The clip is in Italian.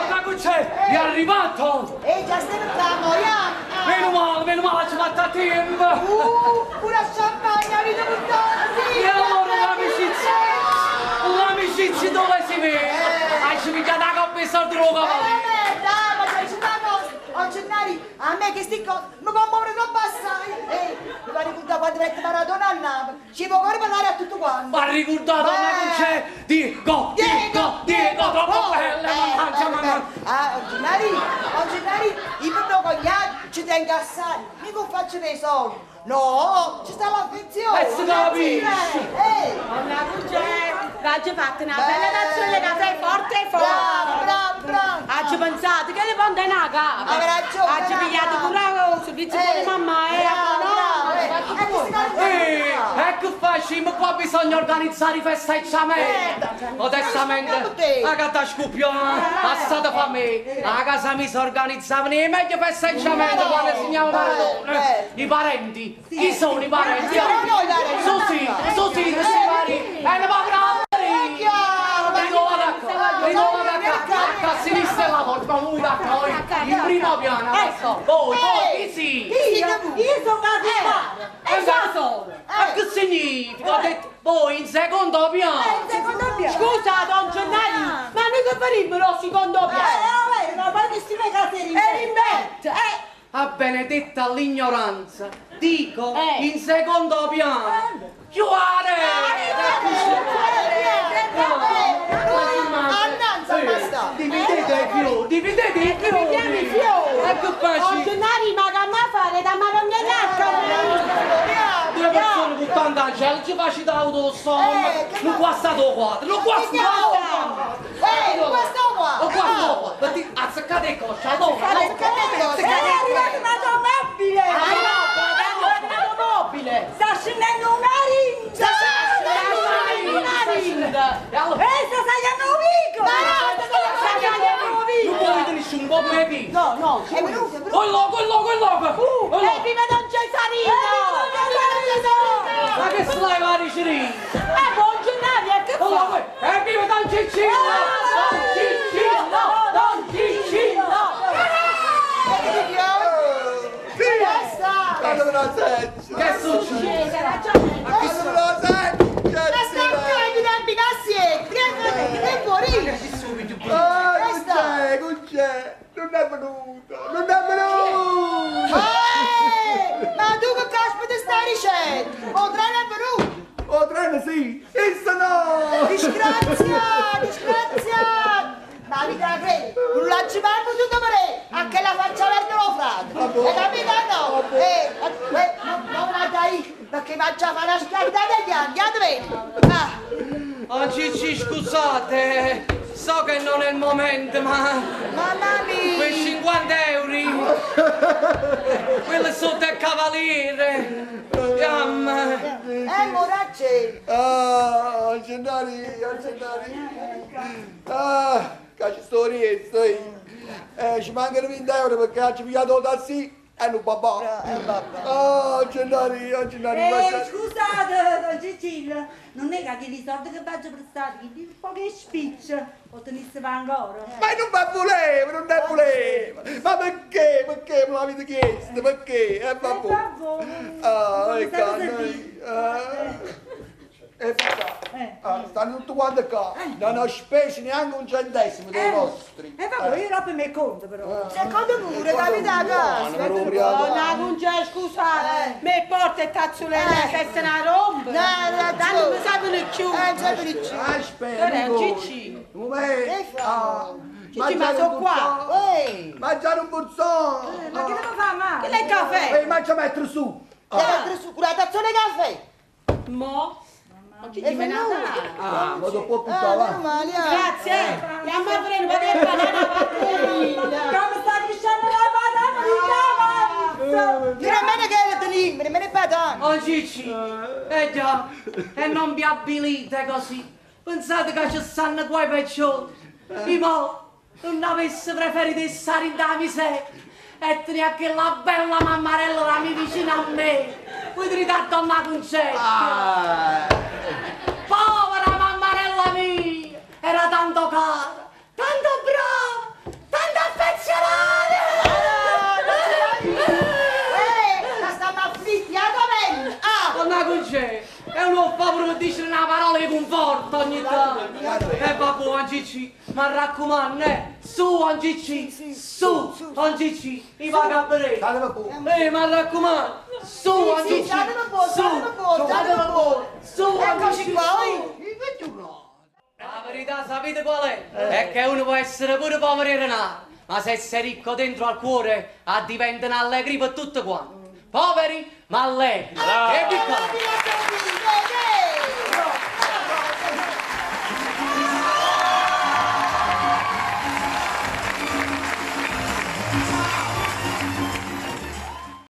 Ma che c'è? È arrivato! Già stiamo qua, Meno male, ci fatta tempo! Pure a champagne avete buttato! E allora l'amicizia dove si vede? Hai ci pigliato la coppa e soldi lo cavalli! Ma c'è una cosa! Oh, Gennari, a me che sti cose mi commuovono troppo assai! Mi fa ricordare quando vette Maradona a Napoli! Ci può parlare a tutto quanto! Ma ricordato ma non c'è! Diego, troppo bella! Gennari, io per mio cognato ci tengo assai! Mica faccio dei soldi! No, ci sta l'affezione! E si capisce! Una l'hai fatta una bella nazione che sei forte! Bravo! Hai pensato che le ponte una capa? Hai ragione! Hai pigliato pure il servizio con le mamma, E che facciamo? Qua bisogna organizzare festeggiamenti! Modestamente, la casa scoppiona, passata fa me! La casa mi si organizzavano i meglio festeggiamenti quando segnavo Maradona! I parenti! Chi sono i parenti? Susi, questi vari! A sinistra la porta, lui da noi, in primo piano, voi, sì! Io sono Ma che significa? Ho detto, voi in secondo piano! Scusa, don Gennari, ma noi che faremmo il secondo piano? Ma poi questi miei caseri A benedetta l'ignoranza, dico, in secondo piano! Chiuare! Dividete i fiori! Ecco facile! Gennari, ma che a fare da Due persone con tanta angelo ci faccio da autostop! Non qua stato quadro! Non qua stato quadro! Perché azzeccate il coscio! Allora! È arrivata un'automobile! Un'automobile! Sta scendendo una rinda! Sta saliendo un vico! Non puoi vedere nessuno, può mai dire! No! Quello! Viva Don Cesarino! Ma che slai vari cirini! Buon Gennari, che fa? Viva Don Ciccino! Don Ciccino! Quando me lo senti? Che succede? Quando me lo senti? Non c'è! Non è venuto! Ma tu che caspita stai dicendo? O treno è venuto? Oh, treno sì! Issa no! Disgraziato! Ma mi da credi? Non la ci manco tutto per lei! A che la faccia verde lo frate! E capita no? Non la dai! Perché faccia fare una schiantata agli anni! Cicci, scusate, so che non è il momento, ma... Mamma mia! Quei 50 euro! Quello sono del cavaliere! Moracce! Gennari! Che storietta! Ci mancano 20 euro perché ci pigliato da sì! E non babà! Gennari! Scusate, don Cicillo, non è che i soldi che faccio prestati, un po' che spiccia, o tenesse ancora. Ma non ne voleva! Ma perché me l'avete chiesto? Perché? Stanno tutti quanti qua, non ho speso neanche un centesimo dei vostri. Io roba mi conto però. Secondo pure, capita Non c'è, scusate, mi porta il tazzolino che se ne rompe. Non mi sapevano più. Aspetta, Cicci. Cicci, ma sono qua. Mangiare un burzone. Ma che devo fare, ma? Che lei caffè? Mangia mettere su. Mettere su la tazzone caffè! Mo? È venuto! Ma dopo tutto avanti. Grazie. Andiamo a prendere una pattina. Come sta crescendo la patata? Io nemmeno che le tenimbre, me ne patano! Oh Cicci, già, e non vi abilite così. Pensate che ci stanno qua i peggiori. Mo, non avesse preferito stare in da miseria e tenere anche la bella mammarella la mia vicina a me. Voi direte a donna Concetta. Povera mammarella mia, era tanto cara, tanto brava. volta ogni tanto. E babbo Angicci, ma raccomando, su Angicci, su Angicci, i vagabri. Ma raccomando, su Angicci, su Eccoci qua, La verità sapete qual è? È che uno può essere pure povero e renato, ma se sei ricco dentro al cuore, diventano allegri per tutto quanto. Poveri, ma allegri. E piccoli.